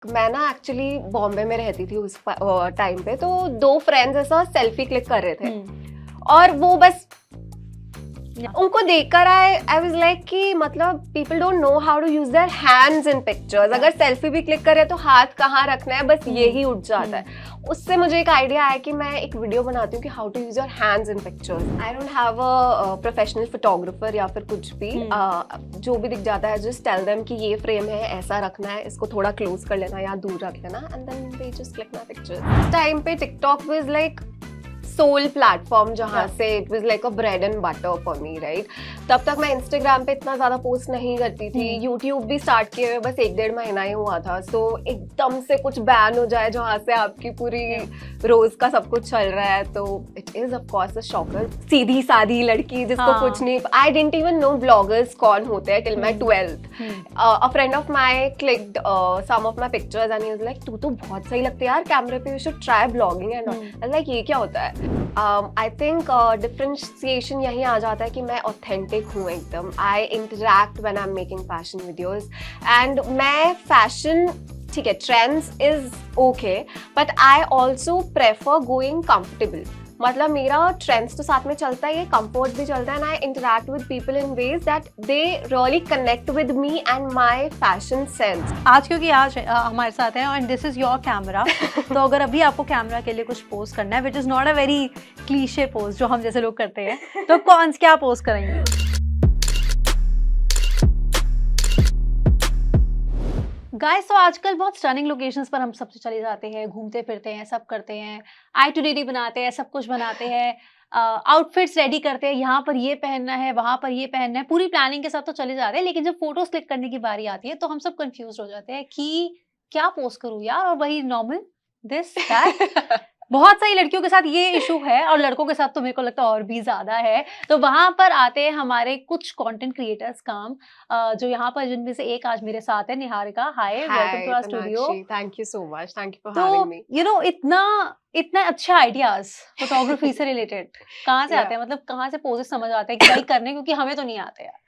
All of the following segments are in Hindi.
मैं ना एक्चुअली बॉम्बे में रहती थी उस टाइम पे, तो 2 फ्रेंड्स ऐसा सेल्फी क्लिक कर रहे थे और वो बस उनको देखकर आई वाज लाइक कि मतलब people don't know how to use their hands in pictures. अगर सेल्फी भी क्लिक करे तो हाथ कहाँ रखना है, बस यही उठ जाता है। उससे मुझे एक आइडिया आया कि मैं एक वीडियो बनाती हूँ कि how to use your hands in pictures. I don't have a professional photographer या फिर कुछ भी, जो भी दिख जाता है जस्ट टेल देम कि ये फ्रेम है, ऐसा रखना है, इसको थोड़ा क्लोज कर लेना या दूर रख लेना, and then they just click my pictures. Time पे TikTok was like sole platform, जहाँ से it was like a bread and butter for me, right. तब तक मैं इंस्टाग्राम पे इतना ज्यादा पोस्ट नहीं करती थी। यूट्यूब भी स्टार्ट किए हुए बस 1-1.5 महीना ही हुआ था। सो एकदम से कुछ बैन हो जाए जहाँ से आपकी पूरी रोज का सब कुछ चल रहा है, तो it is of course a shocker. सीधी सादी लड़की जिसको कुछ नहीं, I didn't even know bloggers कौन होते हैं till my 12th। A friend of my clicked some of my pictures and he was like तू तो बहुत सही लगती है यार कैमरे पे, you should try blogging and all. Like ये क्या होता है? आई थिंक डिफरेंशिएशन यही आ जाता है कि मैं ऑथेंटिक हूँ एकदम। I interact when I am making fashion videos, and मैं फैशन, ठीक है, trends is okay, but I also prefer going comfortable. मतलब मेरा ट्रेंड्स तो साथ में चलता है, ये कंफर्ट भी चलता है, and I interact with people in ways that they really connect with me and my fashion sense. आज क्योंकि आज हमारे साथ है and this is your camera, तो अगर अभी आपको कैमरा के लिए कुछ पोस्ट करना है, which is not a very cliche post जो हम जैसे लोग करते हैं, तो कौन क्या पोस्ट करेंगे? गाइस, तो आजकल बहुत स्टनिंग लोकेशंस पर हम सबसे चले जाते हैं, घूमते फिरते हैं, सब करते हैं, आइटिनरी बनाते हैं, सब कुछ बनाते हैं, आउटफिट्स रेडी करते हैं, यहाँ पर ये पहनना है, वहाँ पर ये पहनना है, पूरी प्लानिंग के साथ तो चले जाते हैं। लेकिन जब फोटोज क्लिक करने की बारी आती है तो हम सब कंफ्यूज हो जाते हैं कि क्या पोस्ट करूँ यार, और वही नॉर्मल दिस दैट। बहुत सारी लड़कियों के साथ ये इशू है और लड़कों के साथ तो मेरे को लगता है और भी ज्यादा है। तो वहां पर आते हैं हमारे कुछ कंटेंट क्रिएटर्स काम, जो यहाँ पर जिनमें से एक आज मेरे साथ है, Niharika. Hi, welcome to our studio. Thank you so much, thank you for having me. You know, इतना इतना अच्छा आइडियाज फोटोग्राफी से रिलेटेड कहाँ से आते हैं? मतलब कहाँ से पोजेस समझ आते हैं कि भाई करने, क्योंकि हमें तो नहीं आते यार।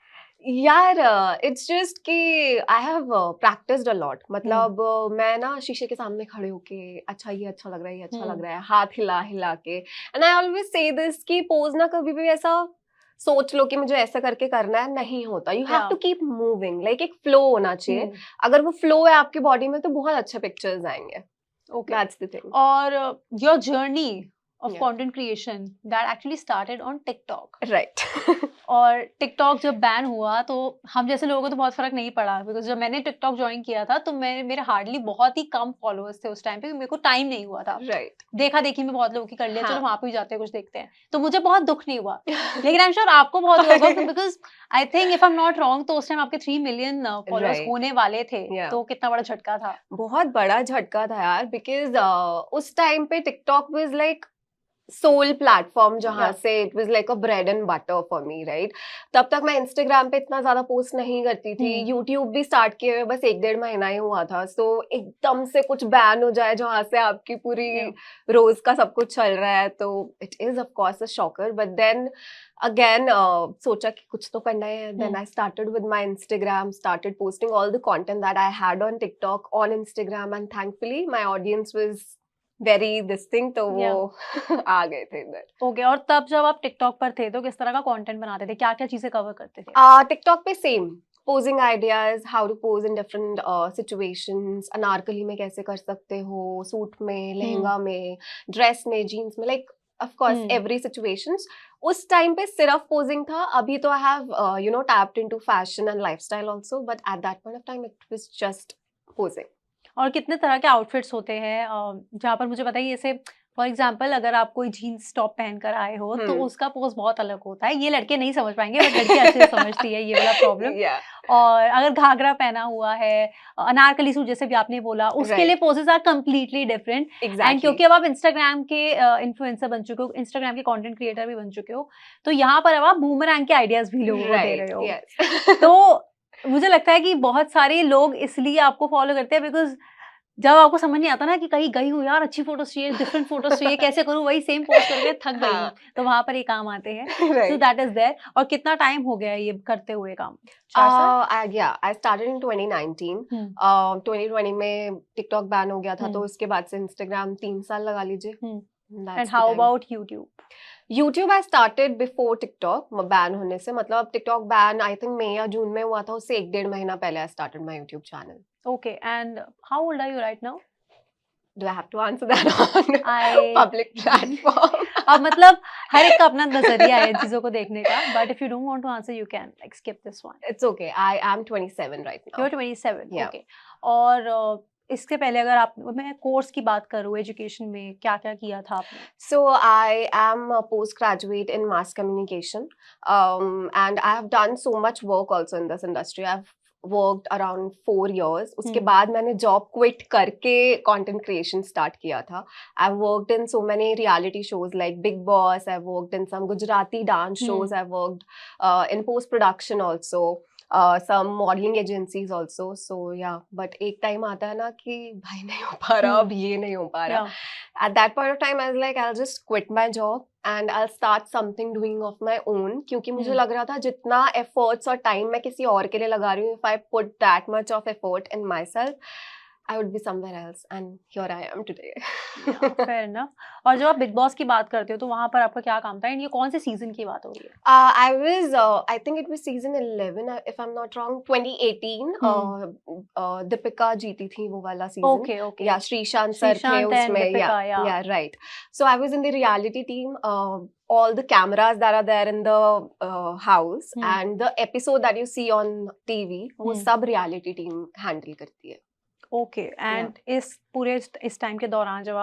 यार इट्स जस्ट कि I have practised a lot. मतलब मैं ना शीशे के सामने खड़े होके अच्छा ये अच्छा लग रहा है, ये अच्छा लग रहा है, हाथ हिला हिला के, and I always say this कि पोज ना कभी भी ऐसा सोच लो कि मुझे ऐसा करके करना है, नहीं होता। You have to keep moving, like एक फ्लो होना चाहिए। अगर वो फ्लो है आपकी बॉडी में तो बहुत अच्छे पिक्चर्स आएंगे। Okay. That's the thing. और your journey of content creation that actually started on TikTok. Right. और TikTok जब बैन हुआ तो हम जैसे लोगों को तो बहुत फर्क नहीं पड़ा, बिकॉज जब मैंने TikTok ज्वाइन किया था तो मेरे हार्डली बहुत ही कम फॉलोअर्स थे उस टाइम पे, मेरे को टाइम नहीं हुआ था। Right. देखा देखी में बहुत लोगों की कर लिया, चलो वहां पे भी जाते हैं कुछ देखते हैं, तो मुझे बहुत दुख नहीं हुआ। लेकिन आई एम श्योर आपको बहुत हुआ होगा, because I think if I am not wrong तो उस टाइम आपके 3 मिलियन फॉलोअर्स होने वाले थे। तो कितना बड़ा झटका था? बहुत बड़ा झटका था यार, बिकॉज उस टाइम पे TikTok was like sole platform, जहाँ से it was like a bread and butter for me, right. तब तक मैं इंस्टाग्राम पे इतना ज्यादा पोस्ट नहीं करती थी। यूट्यूब भी स्टार्ट किए हुए बस 1-1.5 महीना ही हुआ था। सो एकदम से कुछ बैन हो जाए जहाँ से आपकी पूरी रोज का सब कुछ चल रहा है, तो it is of course a shocker. But then again सोचा कि कुछ तो करना है। Then I started with my Instagram, started posting all the content that I had on TikTok on Instagram, and thankfully my audience was very this thing, तो वो आ गए थे इधर। ओके। और तब जब आप टिकटॉक पर थे तो किस तरह का कंटेंट बनाते थे, क्या क्या चीजें कवर करते थे? टिकटॉक पे same posing ideas, how to pose in different situations, Anarkali में कैसे कर सकते हो, सूट में, लहंगा में, ड्रेस में, जीन्स में, like of course every situations. उस टाइम पे सिर्फ पोजिंग था। अभी तो I have you know tapped into fashion and lifestyle also, but at that point of time it was just posing. और कितने तरह के आउटफिट्स होते हैं, जहाँ पर मुझे बताइए, जैसे फॉर एग्जाम्पल अगर आप कोई जीन्स टॉप पहन कर आए हो तो उसका पोज बहुत अलग होता है। ये लड़के नहीं समझ पाएंगे, बट लड़की अच्छे से समझती है ये वाला प्रॉब्लम। और अगर घाघरा पहना हुआ है, अनारकली सूट जैसे भी आपने बोला, उसके लिए poses are completely different. And क्योंकि अब आप इंस्टाग्राम के इन्फ्लुएंसर बन चुके हो, इंस्टाग्राम के कंटेंट क्रिएटर भी बन चुके हो, तो यहाँ पर अब आप बूमरैंग के आइडियाज भी लोगों को दे रहे हो। तो मुझे लगता है कि बहुत सारे लोग इसलिए आपको फॉलो करते हैं बिकॉज जब आपको समझ नहीं आता ना कि कहीं गई हूँ यार, अच्छी फोटोज चाहिए, डिफरेंट फोटोज चाहिए, कैसे करूँ, वही सेम पोस्ट करके थक गई हूँ, हाँ तो वहां पर ये काम आते हैं। सो राइट दैट इज देयर। और कितना टाइम हो गया है ये करते हुए काम? 4 साल? yeah, I started in 2019. 2020 में टिकटॉक बैन हो गया था, तो उसके बाद से इंस्टाग्राम 3 साल लगा लीजिए. And That's the how time. About YouTube? YouTube I started before TikTok ban होने से, मतलब टिकटॉक बैन आई थिंक मई या जून में हुआ था, उससे 1-1.5 महीना पहले I started my YouTube channel. Okay, and how old are you right now? Do I have to answer that on I public platform? अब मतलब हर एक का अपना नजरिया है चीजों को देखने का, but if you don't want to answer you can like skip this one. It's okay. I am 27 right you now. Are 27, Yeah. Okay. और इसके पहले अगर आप, मैं कोर्स की बात करूँ, एजुकेशन में क्या क्या किया था आपने? So I am a postgraduate in mass communication, and I have done so much work also in this industry. I've worked around 4 years. उसके बाद मैंने job quit करके content creation start किया था. I've worked in so many reality shows like Big Boss. I've worked in some Gujarati dance shows. I've worked in post production also. Some modeling agencies also. So yeah, but एक time आता है ना कि भाई नहीं हो पा रहा, अब ये नहीं हो पा रहा. At that point of time, I was like, I'll just quit my job and I'll start something doing of my own. क्योंकि मुझे लग रहा था जितना efforts और time मैं किसी और के लिए लगा रही हूँ, if I put that much of effort in myself, I would be somewhere else, and here I am today. Fair enough. और जब आप बिग बॉस की बात करते हो तो वहां पर आपका क्या काम था, एंड ये कौन से सीजन की बात हो रही है? I was, I think it was season 11, if I'm not wrong, 2018. Deepika जीती थी वो वाला season. Okay okay, Yeah, Srishant sir थे श्रीशांत एंड उसमें. Deepika, Yeah, right. So I was in the reality team. All the cameras that are there in the house and the episode that you see on TV, वो सब reality team handle करती है. ओके, एंड इस टाइम के दौरान जब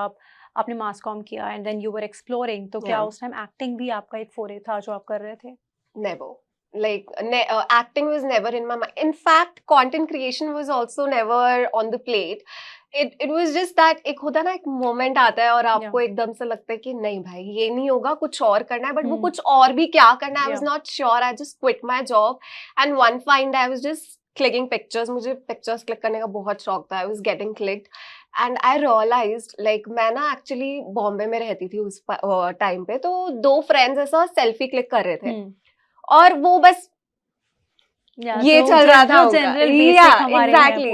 आपने मास कॉम किया and then you were exploring, तो क्या Yeah. उस टाइम एक्टिंग भी आपका एक फोरे था जो आप कर रहे थे? Never. Like acting was never in my mind. In fact, content creation was also never on the plate. It was just that एक होता है ना, एक moment आता है और आपको एकदम से लगता है कि नहीं भाई ये नहीं होगा, कुछ और करना है, but वो कुछ और भी क्या करना है, I was not sure. I just quit my job and one fine day I was just clicking pictures. मुझे pictures click करने का बहुत शौक था. I was getting clicked and I realized like मैं ना actually बॉम्बे में रहती थी उस टाइम पे, तो 2 friends ऐसा सेल्फी क्लिक कर रहे थे और वो बस ये चल रहा था एग्जैक्टली.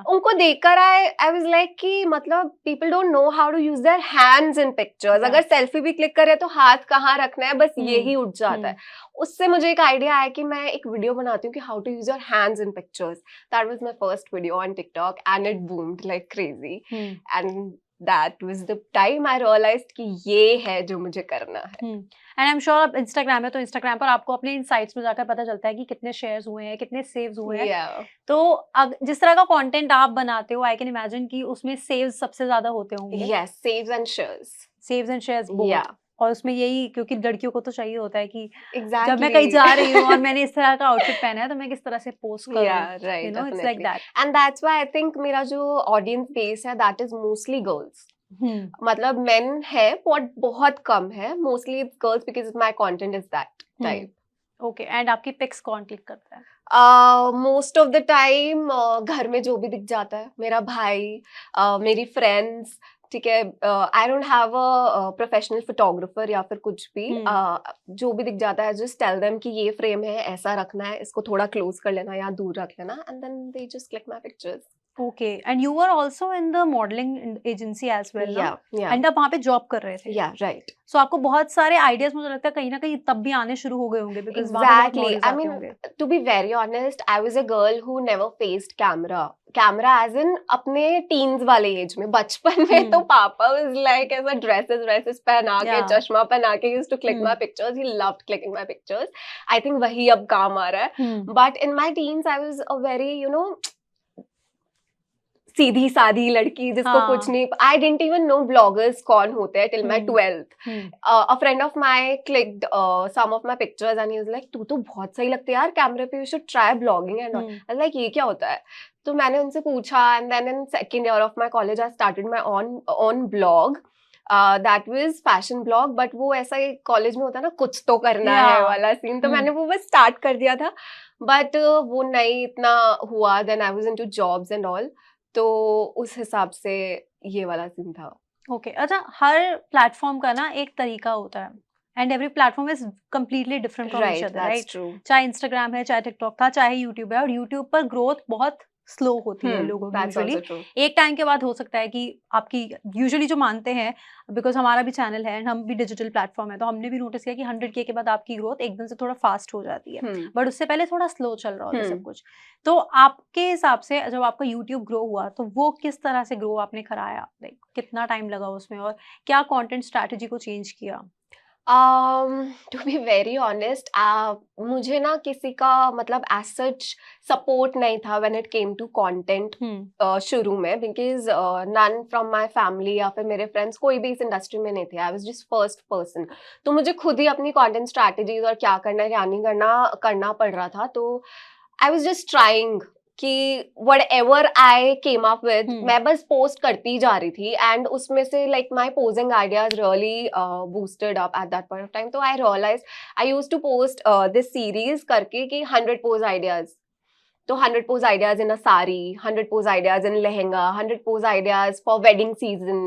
उनको देखकर आई वाज लाइक कि मतलब people don't know how to use their hands in pictures. अगर सेल्फी भी क्लिक करे तो हाथ कहाँ रखना है, बस यही उठ जाता है. उससे मुझे एक आइडिया आया कि मैं एक वीडियो बनाती हूँ कि how to use your hands in pictures. That was my first video on TikTok and it boomed like crazy. And that was the time I realized कि ये है जो मुझे करना है. एंड आई एम श्योर आप इंस्टाग्राम है, तो इंस्टाग्राम पर आपको अपने इनसाइट्स में जाकर पता चलता है कि कितने शेयर्स हुए हैं, कितने सेव्स हुए हैं. Yeah. तो जिस तरह का कंटेंट आप बनाते हो, आई कैन इमेजिन कि उसमें सेव्स सबसे ज्यादा होते होंगे. Yes, saves and shares. Saves and shares Yeah. और उसमें यही, क्योंकि लड़कियों को तो चाहिए होता है कि Exactly. जब मैं कहीं जा रही हूँ और मैंने इस तरह का आउटफिट पहना है तो मैं किस तरह से पोस्ट करूँ. Yeah, right. You know, it's definitely. like that. And that's why I think मेरा जो audience base है, that is mostly girls. मतलब men है बहुत कम है. Mostly it's girls because my content is that type. Okay, and आपकी पिक्स कौन क्लिक करता है? Most of the time घर में जो भी दिख जाता है, मेरा भाई, मेरी फ्रेंड्स, ठीक है. I don't have a professional photographer या फिर कुछ भी. जो भी दिख जाता है जस्ट टेल देम कि ये फ्रेम है, ऐसा रखना है, इसको थोड़ा क्लोज कर लेना या दूर रख लेना, and then they just click my pictures. Okay, and you were also in the modelling agency as well. या एंड आप वहाँ पे जॉब कर रहे थे. या राइट. सो आपको बहुत सारे आइडियाज मुझे लगता है कहीं ना कहीं तब भी आने शुरू हो गए होंगे, because Exactly. I mean, to be very honest, I was a girl who never faced camera as in अपने टीन्स वाले एज में. बचपन में तो पापा was like ऐसा ड्रेसेस पहना के, चश्मा पहना के used to click my pictures. He loved clicking my pictures. I think वही अब काम आ रहा है. But in my teens, I was a very, सीधी सादी लड़की जिसको कुछ नहीं. I didn't even know bloggers कौन होते हैं till my 12th. A friend of my clicked some of my pictures and he was like तू तो बहुत सही लगती है यार कैमरे पे, you should try blogging and all. I was like ये क्या होता है? तो मैंने उनसे पूछा and then in second year of my college I started my own blog. That was fashion blog, but वो ऐसा ही कॉलेज में होता है ना, कुछ तो करना है वाला सीन. तो मैंने वो बस स्टार्ट कर दिया था, बट वो नहीं इतना हुआ. Then I was into jobs and all. तो उस हिसाब से ये वाला सीन था। ओके अच्छा, हर प्लेटफॉर्म का ना एक तरीका होता है and every platform is completely different from each right, other, that's right? True. चाहे इंस्टाग्राम है, चाहे टिकटॉक था, चाहे यूट्यूब है, और यूट्यूब पर ग्रोथ बहुत स्लो होती है लोगों की दैट्स यूजुअली। Also true. एक टाइम के बाद हो सकता है कि आपकी यूजुअली जो मानते हैं, बिकॉज हमारा भी चैनल है एंड हम भी डिजिटल प्लेटफॉर्म है, तो हमने भी नोटिस किया कि 100K के बाद आपकी ग्रोथ एकदम से थोड़ा फास्ट हो जाती है, बट उससे पहले थोड़ा स्लो चल रहा होता है सब कुछ। तो आपके हिसाब से जब आपका यूट्यूब ग्रो हुआ तो वो किस तरह से ग्रो आपने कराया, लाइक कितना टाइम लगा उसमें, और क्या कंटेंट स्ट्रैटेजी को चेंज किया? टू बी वेरी ऑनेस्ट, मुझे ना किसी का मतलब एज सच सपोर्ट नहीं था when it came to content शुरू में, because none from my family या फिर मेरे फ्रेंड्स कोई भी इस इंडस्ट्री में नहीं थे। I was just first person, तो मुझे खुद ही अपनी कंटेंट स्ट्रैटेजीज और क्या करना है क्या नहीं करना पड़ रहा था। तो आई वाज जस्ट ट्राइंग कि whatever I came up with, मैं बस पोस्ट करती जा रही थी, एंड उसमें से like my posing ideas really boosted up at that point of time. तो I realized I used to post this series करके कि 100 pose ideas, तो 100 pose ideas in a sari, 100 pose ideas in lehenga, 100 pose ideas for wedding season,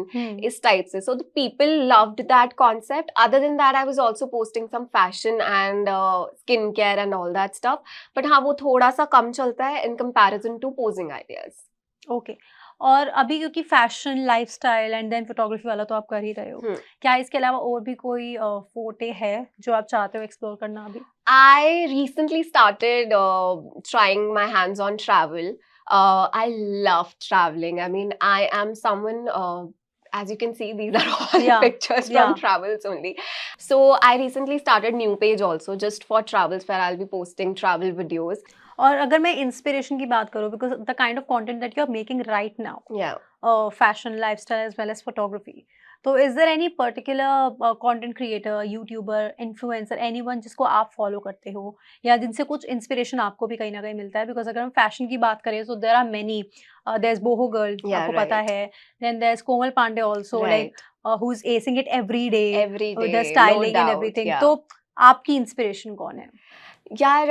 इस टाइप से. So the people loved that concept. Other than that, I was also posting some fashion and skincare and all that stuff. But हाँ, वो थोड़ा सा कम चलता है in comparison to posing ideas. Okay और अभी क्योंकि fashion, lifestyle and then photography वाला तो आप कर ही रहे हो, क्या इसके अलावा और भी कोई फोटे है जो आप चाहते हो एक्सप्लोर करना अभी? I recently started trying my hands on travel. I love traveling. I mean, I am someone, as you can see, these are all pictures from travels only. So I recently started new page also just for travels, where I'll be posting travel videos. और अगर मैं इंस्पिरेशन की बात करूँ, because the kind of content that you are making right now, fashion, lifestyle as well as photography, तो is there any particular content creator, YouTuber, influencer, anyone जिसको आप फॉलो करते हो या जिनसे कुछ इंस्पिरेशन आपको भी कहीं ना कहीं मिलता है? बिकॉज अगर हम फैशन की बात करें तो there are many, there is Boho Girl, आपको पता है, then there is Komal Pandey also, like who is acing it every day with the styling and everything. तो आपकी इंस्पिरेशन कौन है? यार,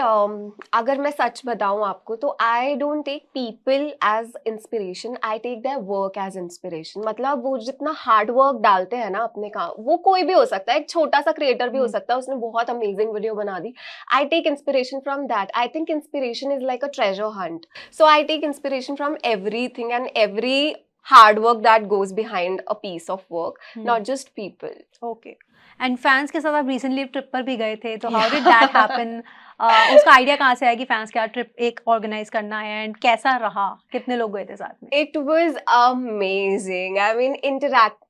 अगर मैं सच बताऊं आपको तो I don't take people as inspiration, I take their work as inspiration. मतलब वो जितना हार्ड वर्क डालते हैं ना अपने काम, वो कोई भी हो सकता है, एक छोटा सा क्रिएटर भी हो सकता है, उसने बहुत अमेजिंग वीडियो बना दी, I take inspiration from that. I think inspiration is like a treasure hunt, so I take inspiration from everything and every hard work that goes behind a piece of work, not just people. Okay. And fans के साथ आप रिसेंटली ट्रिप पर भी गए थे, तो हाउ डिड दैट हैपन? उसका आइडिया कहाँ से आया कि फैंस का ट्रिप एक ऑर्गेनाइज करना है, एंड कैसा रहा? कितने लोग गए थे साथ में? It was amazing. I mean, interact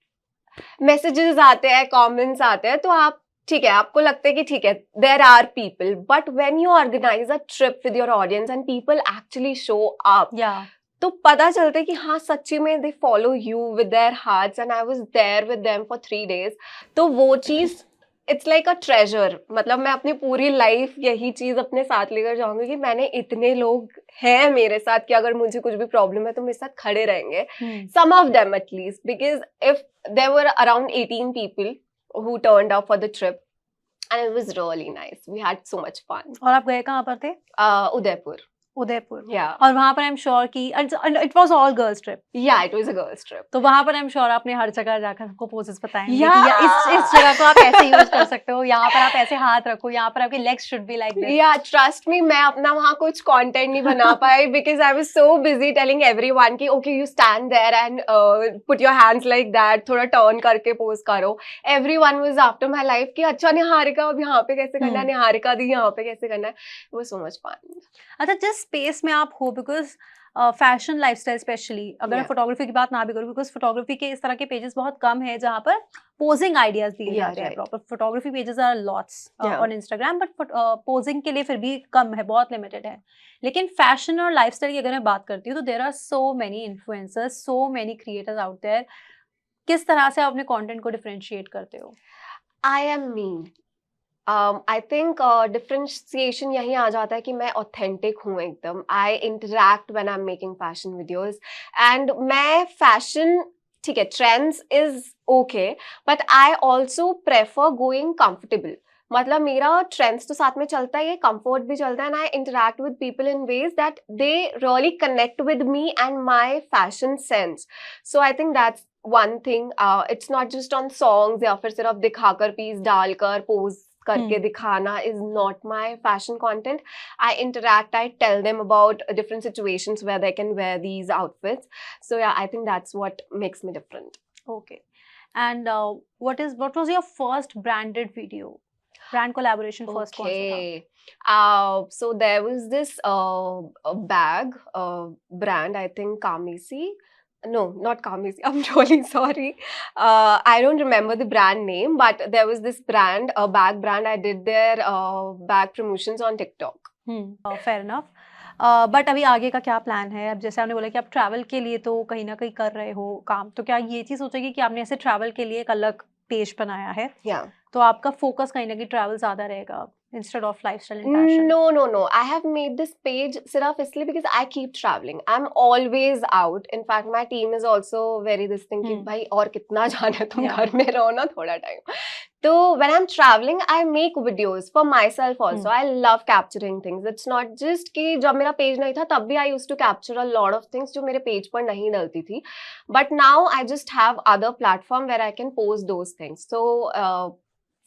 messages आते हैं, कमेंट्स आते हैं, तो आप ठीक है, आपको लगता है कि ठीक है, there are people, but when you organise a trip with your audience and people actually show up, तो पता चलता है कि हाँ, सच्ची में they follow you with their hearts, and I was there with them for 3 days. तो वो चीज, इट्स लाइक अ ट्रेजर। मतलब मैं अपनी पूरी लाइफ यही चीज अपने साथ लेकर जाऊंगी कि मैंने इतने लोग हैं मेरे साथ कि अगर मुझे कुछ भी प्रॉब्लम है तो मेरे साथ खड़े रहेंगे, some of them at least, because if there were around 18 people who turned up for the trip, and it was really nice. We had so much fun. और आप गए कहाँ पर थे? उदयपुर. Yeah. और वहाँ पर आई एम श्योर कि it was all girls trip. Yeah, it was a girls trip. तो वहाँ पर आई एम श्योर आपने हर जगह जाकर सबको पोजेस बताएंगे कि इस जगह को आप ऐसे यूज कर सकते हो, यहाँ पर आप ऐसे हाथ रखो, यहाँ पर आपके legs should be like this. Yeah, trust me, मैं अपना वहाँ कुछ कंटेंट नहीं बना पाई because I was so busy telling everyone कि okay, you stand there and put your hands like that, थोड़ा टर्न करके पोज करो। Everyone was after my life कि अच्छा निहारिका अब यहाँ पे कैसे करना है, निहारिका दी यहाँ पे कैसे करना है। It was so much fun. अच्छा, जिस स्पेस में आप हो, बिकॉज फैशन, लाइफस्टाइल स्पेशली, अगर मैं फोटोग्राफी की बात ना भी करूँ, बिकॉज फोटोग्राफी के इस तरह के पेजेस बहुत कम है जहाँ पर पोजिंग आइडियाज दिए जाते हैं proper. Photography pages are lots on Instagram, but posing के लिए फिर भी कम है, बहुत लिमिटेड है। लेकिन फैशन और लाइफस्टाइल की अगर मैं बात करती हूँ तो there are so many influencers, so many creators out there. किस तरह से आप अपने कॉन्टेंट को डिफरेंशिएट करते हो? I am me. I think differentiation यही आ जाता है कि मैं ऑथेंटिक हूँ एकदम। I interact when I am making fashion videos, and मैं फैशन, ठीक है, trends is okay, but I also prefer going comfortable. मतलब मेरा ट्रेंड्स तो साथ में चलता ही है, कंफर्ट भी चलता है, and I interact with people in ways that they really connect with me and my fashion sense. So I think that's one thing. It's not just on songs या फिर सिर्फ दिखाकर पीस डालकर पोज करके दिखाना is not my fashion content. I interact, I tell them about different situations where they can wear these outfits. So yeah, I think that's what makes me different. Okay. And what was your first branded video? Brand collaboration first कौन सा था? Okay. So there was this bag brand, I think Kamisi. No, not Kamisi. I'm really sorry. I don't remember the brand name, but there was this brand, a bag brand. I did their bag promotions on TikTok. Fair enough. But अभी आगे का क्या प्लान है? अब जैसे आपने बोला कि आप ट्रैवल के लिए तो कहीं ना कहीं कर रहे हो काम, तो क्या ये चीज सोचेगी कि आपने ऐसे ट्रैवल के लिए एक अलग पेज बनाया है? Yeah. तो आपका फोकस कहीं ना कहीं ट्रैवल ज्यादा रहेगा instead of lifestyle and fashion? No. I have made this page सिर्फ इसलिए because I keep traveling. I'm always out. In fact, my team is also very this thing कि भाई और कितना जाना, तुम घर में रहो ना थोड़ा टाइम. तो when I'm traveling, I make videos for myself also. I love capturing things. It's not just कि जब मेरा पेज नहीं था तब भी I used to capture a lot of things जो मेरे पेज पर नहीं डलती थी. But now I just have other platform where I can post those things. So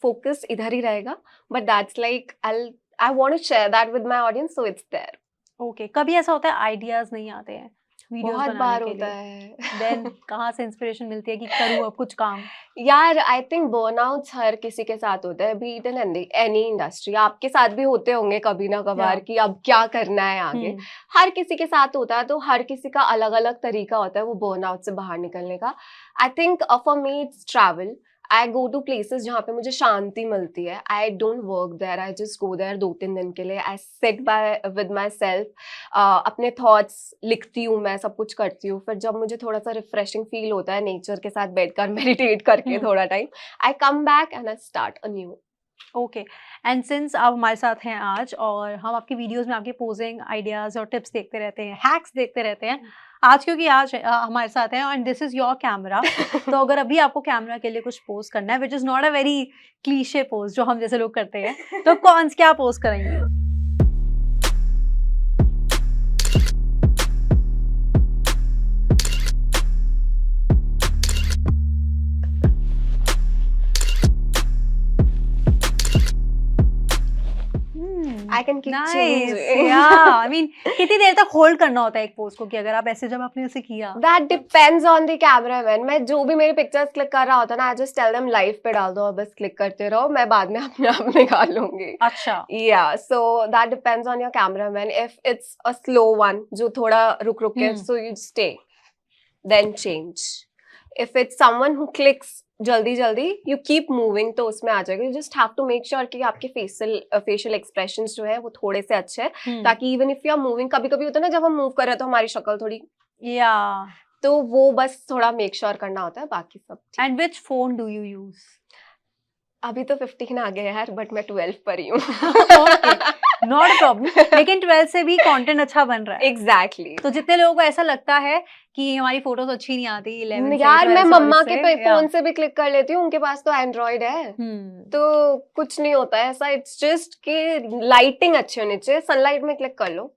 focus इधर ही रहेगा. But that's like I want to share that with my audience, so it's there. Okay. कभी ऐसा होता है आइडियाज नहीं आते हैं वीडियोस बहुत बनाने बार के होता लिए? है. देन कहाँ से इंस्पिरेशन मिलती है कि करूँ अब कुछ काम? यार आई थिंक बर्नआउट्स हर किसी के साथ होता है, B it in any industry. आपके साथ भी होते होंगे कभी ना कभार कि अब क्या करना है आगे. हर किसी के साथ होता है, तो हर किसी का अलग अलग तरीका होता है वो बर्नआउट से बाहर निकलने का. I think for me it's travel. I go to places जहाँ पे मुझे शांति मिलती है. I don't work there, I just go there 2-3 दिन के लिए. I sit by with myself, अपने थॉट्स लिखती हूँ, मैं सब कुछ करती हूँ. फिर जब मुझे थोड़ा सा रिफ्रेशिंग फील होता है नेचर के साथ बैठकर मेडिटेट करके थोड़ा time, I come back and I start a new. Okay. And since आप हमारे साथ हैं आज और हम आपकी वीडियोस में आपके पोजिंग आइडियाज और टिप्स देखते रहते हैं, हैक्स देखते रहते हैं, आज क्योंकि आज हमारे साथ हैं and this is your camera, तो अगर अभी आपको कैमरा के लिए कुछ पोज करना है which is not a very cliche pose जो हम जैसे लोग करते हैं, तो क्या पोज करेंगे? I can keep Nice. changing. Yeah. I mean, कितनी देर तक होल्ड करना होता है एक पोज को कि अगर आप ऐसे जब आपने ऐसे किया? That depends on the cameraman. मैं जो भी मेरी पिक्चर्स क्लिक कर रहा होता है ना, I just tell them live पे डाल दो और बस क्लिक करते रहो, मैं बाद में अपने आप निकाल लूंगी. अच्छा. Yeah, so that depends on your cameraman. If it's a slow one, जो थोड़ा रुक के, so you stay, then change. If it's someone who clicks जल्दी you keep moving, तो उसमें आ जाएगा. You just have to make sure कि आपके facial expressions जो है वो थोड़े से अच्छे हैं, ताकि even if you are moving, कभी होता है ना जब हम मूव कर रहे हैं तो हमारी शक्ल थोड़ी, तो वो बस थोड़ा make sure करना होता है, बाकी सब. And which phone do you use? अभी तो 15 आ गया यार, बट मैं 12 पर ही हूँ. Not a problem. लेकिन 12 से भी कंटेंट अच्छा बन रहा है. एग्जैक्टली. तो जितने लोगों को ऐसा लगता है कि हमारी फोटोज अच्छी नहीं आती 11 से, यार मैं मम्मा के फोन से भी क्लिक कर लेती हूँ, उनके पास तो एंड्रॉइड है. तो कुछ नहीं होता है ऐसा. इट्स जस्ट कि लाइटिंग अच्छी होनी चाहिए. सनलाइट में क्लिक कर लो.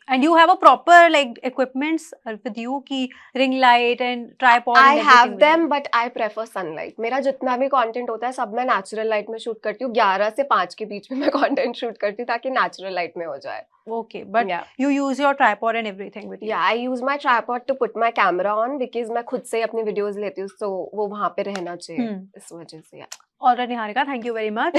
And you have a proper like equipments with you की ring light and tripod. I have them, but I prefer sunlight. मेरा जितना भी content होता है सब मैं natural light में shoot करती हूँ. 11 से 5 के बीच में मैं content shoot करती हूँ ताकि natural light में हो जाए. Okay, but you use your tripod and everything with you. Yeah, I use my tripod to put my camera on because मैं खुद से अपनी videos लेती हूँ, so वो वहाँ पे रहना चाहिए. इस वजह से. Alright Niharika, thank you very much.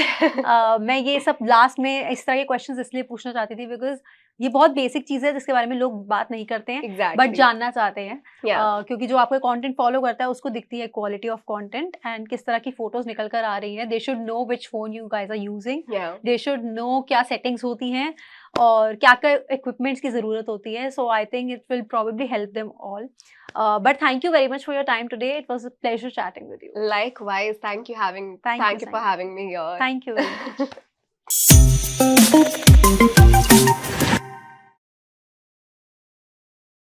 मैं ये सब लास्ट में इस तरह के क्वेश्चंस इसलिए पूछना चाहती थी बिकॉज ये बहुत बेसिक चीज है जिसके बारे में लोग बात नहीं करते हैं, बट जानना चाहते हैं. क्योंकि जो आपको कंटेंट फॉलो करता है उसको दिखती है क्वालिटी ऑफ कंटेंट एंड किस तरह की फोटोज निकल कर आ रही है. They should know which phone you guys are using. They should know क्या सेटिंग्स होती हैं और क्या क्या इक्विपमेंट्स की जरूरत होती है. So I think it will probably help them all. But thank you very much for your time today. It was a pleasure chatting with you. Likewise. Thank you for having me here. Thank you very much.